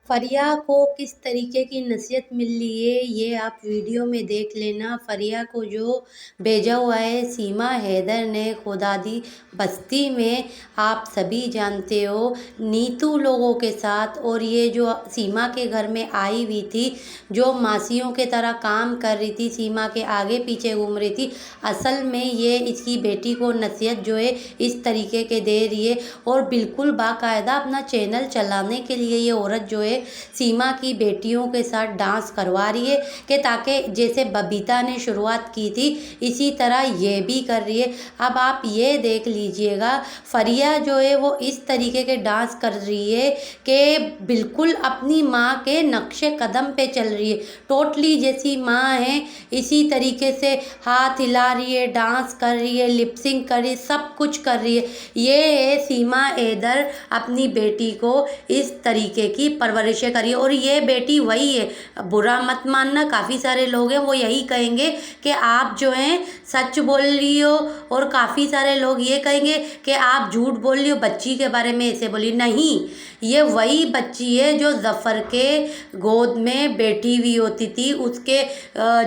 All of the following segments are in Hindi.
फ़रिया को किस तरीके की नसीहत मिल रही है ये आप वीडियो में देख लेना। फ़रिया को जो भेजा हुआ है सीमा हैदर ने खुदादी बस्ती में, आप सभी जानते हो नीतू लोगों के साथ, और ये जो सीमा के घर में आई हुई थी, जो मासियों के तरह काम कर रही थी, सीमा के आगे पीछे घूम रही थी, असल में ये इसकी बेटी को नसीहत जो है इस तरीके के दे रही है। और बिल्कुल बाकायदा अपना चैनल चलाने के लिए ये औरत जो है सीमा की बेटियों के साथ डांस करवा रही है, कि ताकि जैसे बबीता ने शुरुआत की थी इसी तरह ये भी कर रही है। अब आप ये देख लीजिएगा, फ़रिया जो है वो इस तरीके के डांस कर रही है कि बिल्कुल अपनी माँ के नक्शे कदम पे चल रही है, टोटली जैसी माँ है इसी तरीके से हाथ हिला रही है, डांस कर रही है, लिपसिंग कर रही है, सब कुछ कर रही है। ये है सीमा हैदर अपनी बेटी को इस तरीके की परवरिशें करी, और ये बेटी वही है। बुरा मत मानना, काफ़ी सारे लोग हैं वो यही कहेंगे कि आप जो हैं सच बोल रही हो, और काफ़ी सारे लोग ये कहेंगे कि आप झूठ बोल रही हो, बच्ची के बारे में ऐसे बोली। नहीं, ये वही बच्ची है जो ज़फ़र के गोद में बैठी हुई होती थी, उसके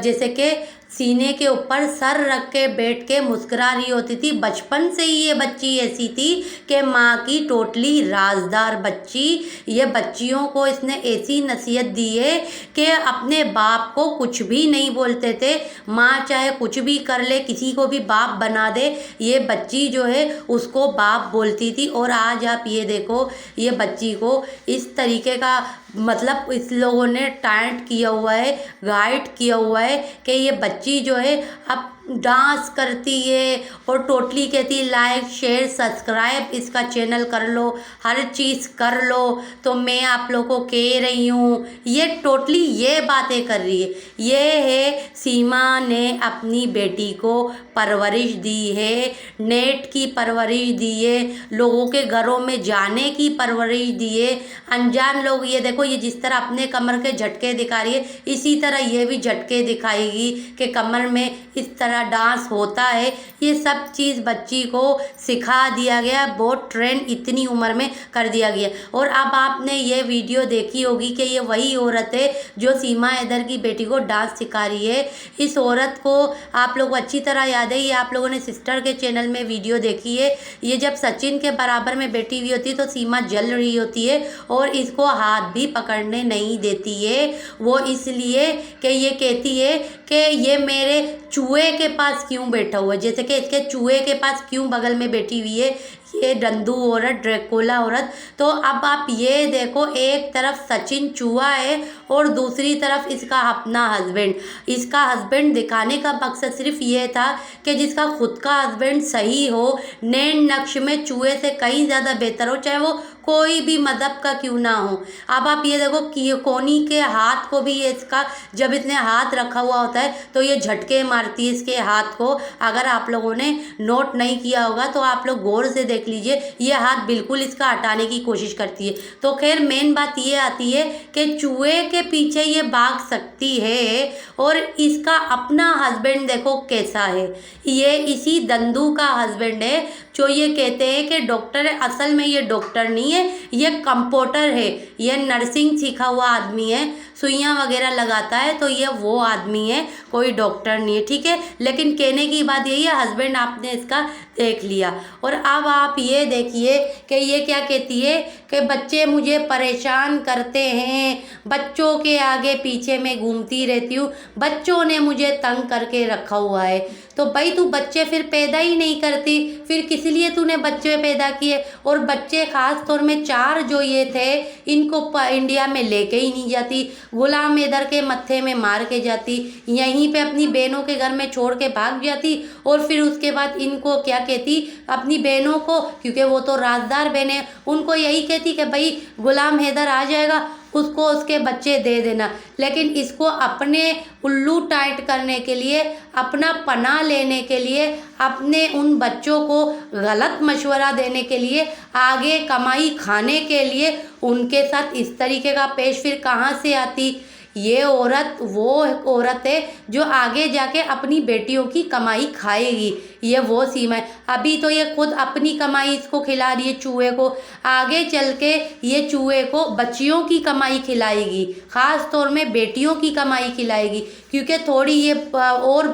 जैसे कि सीने के ऊपर सर रख के बैठ के मुस्कुरा रही होती थी। बचपन से ही ये बच्ची ऐसी थी कि माँ की टोटली राजदार बच्ची। ये बच्चियों को इसने ऐसी नसीहत दी है कि अपने बाप को कुछ भी नहीं बोलते थे, माँ चाहे कुछ भी कर ले, किसी को भी बाप बना दे, ये बच्ची जो है उसको बाप बोलती थी। और आज आप ये देखो, ये बच्ची को इस तरीके का मतलब इस लोगों ने टाइट किया हुआ है, गाइड किया हुआ है कि ये बच्ची जो है अब डांस करती है, और टोटली कहती है लाइक शेयर सब्सक्राइब इसका चैनल कर लो, हर चीज़ कर लो। तो मैं आप लोगों को कह रही हूँ, ये टोटली ये बातें कर रही है। ये है सीमा ने अपनी बेटी को परवरिश दी है, नेट की परवरिश दी है, लोगों के घरों में जाने की परवरिश दी है। अनजान लोग ये देखो, ये जिस तरह अपने कमर के झटके दिखा रही है, इसी तरह ये भी झटके दिखाएगी कि कमर में इस तरह डांस होता है। ये सब चीज़ बच्ची को सिखा दिया गया, बहुत ट्रेंड इतनी उम्र में कर दिया गया। और अब आपने ये वीडियो देखी होगी कि ये वही औरत है जो सीमा हैदर की बेटी को डांस सिखा रही है। इस औरत को आप लोग को अच्छी तरह याद है, ये आप लोगों ने सिस्टर के चैनल में वीडियो देखी है। ये जब सचिन के बराबर में बैठी हुई होती है तो सीमा जल रही होती है, और इसको हाथ भी पकड़ने नहीं देती है। वो इसलिए कि ये कहती है कि ये मेरे चूहे के पास क्यों बैठा हुआ है, जैसे कि इसके चूहे के पास क्यों बगल में बैठी हुई है ये डंदू औरत, ड्रैकुला औरत। तो अब आप ये देखो, एक तरफ सचिन चूहा है और दूसरी तरफ इसका अपना हस्बैंड। इसका हस्बैंड दिखाने का मकसद सिर्फ ये था कि जिसका खुद का हस्बैंड सही हो, नैन नक्श में चूहे से कहीं ज़्यादा बेहतर हो, चाहे वो कोई भी मज़हब का क्यों ना हो। अब आप ये देखो कि कोनी के हाथ को भी ये इसका, जब इसने हाथ रखा हुआ होता है तो ये झटके मारती है इसके हाथ को। अगर आप लोगों ने नोट नहीं किया होगा तो आप लोग गौर से देख लीजिए, ये हाथ बिल्कुल इसका हटाने की कोशिश करती है। तो खैर मेन बात ये आती है कि चूहे के पीछे ये भाग सकती है, और इसका अपना हस्बैंड देखो कैसा है। ये इसी दंदू का हस्बैंड है जो ये कहते हैं कि डॉक्टर है, असल में ये डॉक्टर नहीं है, ये कंपाउंडर है, ये नर्सिंग सीखा हुआ आदमी है, सुइयाँ वगैरह लगाता है, तो ये वो आदमी है, कोई डॉक्टर नहीं है, ठीक है। लेकिन कहने की बात यही है, हस्बैंड आपने इसका देख लिया। और अब आप ये देखिए कि ये क्या कहती है कि बच्चे मुझे परेशान करते हैं, बच्चों के आगे पीछे मैं घूमती रहती हूँ, बच्चों ने मुझे तंग करके रखा हुआ है। तो भाई तू बच्चे फिर पैदा ही नहीं करती, फिर किस लिए तूने बच्चे पैदा किए। और बच्चे ख़ास तौर में 4 जो ये थे, इनको इंडिया में लेके ही नहीं जाती, गुलाम हैदर के मत्थे में मार के जाती, यहीं पे अपनी बहनों के घर में छोड़ के भाग जाती, और फिर उसके बाद इनको क्या कहती, अपनी बहनों को, क्योंकि वो तो राजदार बहनें, उनको यही कहती कि भाई गुलाम हैदर आ जाएगा, उसको उसके बच्चे दे देना। लेकिन इसको अपने उल्लू टाइट करने के लिए, अपना पनाह लेने के लिए, अपने उन बच्चों को गलत मशवरा देने के लिए, आगे कमाई खाने के लिए उनके साथ इस तरीके का पेश फिर कहाँ से आती। ये औरत वो औरत है जो आगे जाके अपनी बेटियों की कमाई खाएगी। ये वो सीमा है। अभी तो ये खुद अपनी कमाई इसको खिला रही है चूहे को, आगे चल के ये चूहे को बच्चियों की कमाई खिलाएगी, ख़ास तौर में बेटियों की कमाई खिलाएगी, क्योंकि थोड़ी ये और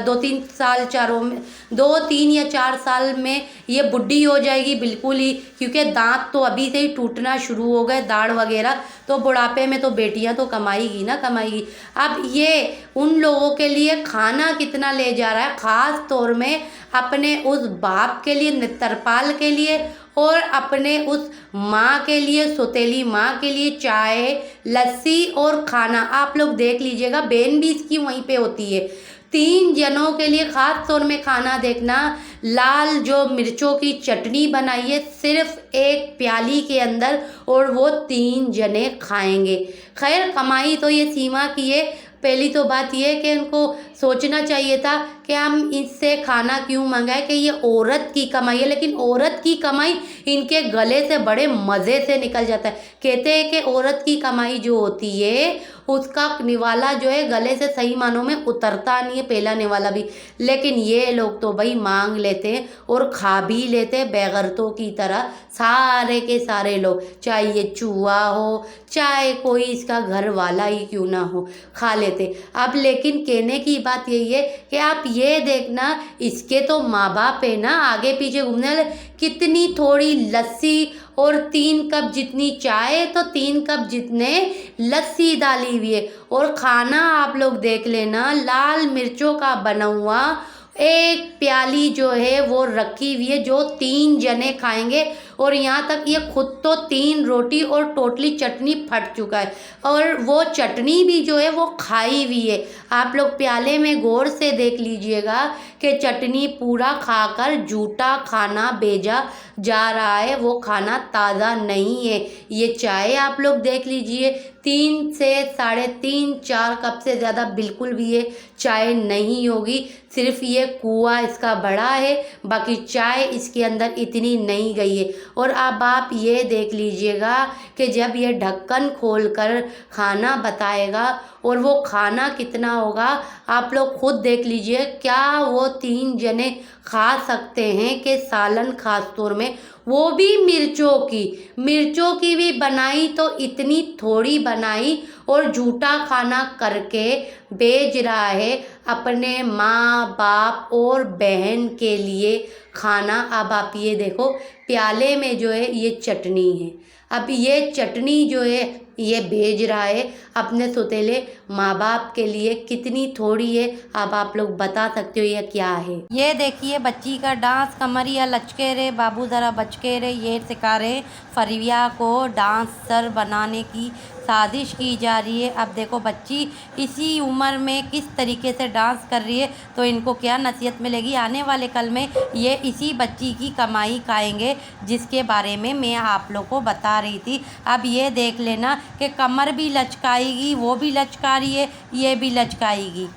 2-3 या 4 साल में ये बुढ़ी हो जाएगी बिल्कुल ही, क्योंकि दांत तो अभी से ही टूटना शुरू हो गए, दाढ़ वगैरह, तो बुढ़ापे में तो बेटियां तो कमाएगी ना कमाएगी। अब ये उन लोगों के लिए खाना कितना ले जा रहा है, ख़ास तौर में अपने उस बाप के लिए, नेत्रपाल के लिए, और अपने उस माँ के लिए, सौतेली माँ के लिए चाय, लस्सी और खाना। आप लोग देख लीजिएगा, बहन भी इसकी वहीं पे होती है। 3 जनों के लिए ख़ास तौर में खाना देखना, लाल जो मिर्चों की चटनी बनाई है सिर्फ एक प्याली के अंदर, और वो 3 जने खाएंगे। खैर कमाई तो ये सीमा की है। पहली तो बात ये है कि इनको सोचना चाहिए था कि हम इससे खाना क्यों मंगाए, कि ये औरत की कमाई है, लेकिन औरत की कमाई इनके गले से बड़े मज़े से निकल जाता है। कहते हैं कि औरत की कमाई जो होती है उसका निवाला जो है गले से सही मानों में उतरता नहीं है, पहला निवाला भी। लेकिन ये लोग तो भाई मांग लेते हैं और खा भी लेते हैं बेगैरतों की तरह, सारे के सारे लोग, चाहे ये चूहा हो, चाहे कोई इसका घर वाला ही क्यों ना हो, खा लेते। अब लेकिन कहने की बात यही है कि आप ये देखना, इसके तो माँ बाप है ना आगे पीछे घूमने वाले, कितनी थोड़ी लस्सी और 3 कप जितनी चाय, तो 3 कप जितने लस्सी डाली हुई है, और खाना आप लोग देख लेना, लाल मिर्चों का बना हुआ एक प्याली जो है वो रखी हुई है, जो 3 जने खाएंगे। और यहाँ तक ये खुद तो 3 रोटी और टोटली चटनी फट चुका है, और वो चटनी भी जो है वो खाई हुई है। आप लोग प्याले में गौर से देख लीजिएगा कि चटनी पूरा खाकर जूठा खाना भेजा जा रहा है, वो खाना ताज़ा नहीं है। ये चाय आप लोग देख लीजिए, 3 से 3.5-4 कप से ज़्यादा बिल्कुल भी ये चाय नहीं होगी, सिर्फ ये कुआँ इसका बड़ा है, बाकी चाय इसके अंदर इतनी नहीं गई है। और अब आप ये देख लीजिएगा कि जब ये ढक्कन खोलकर खाना बताएगा, और वो खाना कितना होगा आप लोग खुद देख लीजिए। क्या वो 3 जने खा सकते हैं कि सालन खास तौर में, वो भी मिर्चों की भी बनाई तो इतनी थोड़ी बनाई, और झूठा खाना करके बेच रहा है अपने माँ बाप और बहन के लिए खाना। अब आप ये देखो, प्याले में जो है ये चटनी है, अब ये चटनी जो है ये भेज रहा है अपने सौतेले माँ बाप के लिए, कितनी थोड़ी है। अब आप लोग बता सकते हो ये क्या है। ये देखिए बच्ची का डांस, कमरिया लचके रे बाबू ज़रा बचके रे, ये सिखा रहे फरिया को डांसर बनाने की साजिश की जा रही है। अब देखो बच्ची इसी उम्र में किस तरीके से डांस कर रही है, तो इनको क्या नसीहत मिलेगी। आने वाले कल में ये इसी बच्ची की कमाई खाएंगे, जिसके बारे में मैं आप लोग को बता रही थी। अब ये देख लेना कि कमर भी लचकाएगी, वो भी लचका रही है, ये भी लचकाएगी।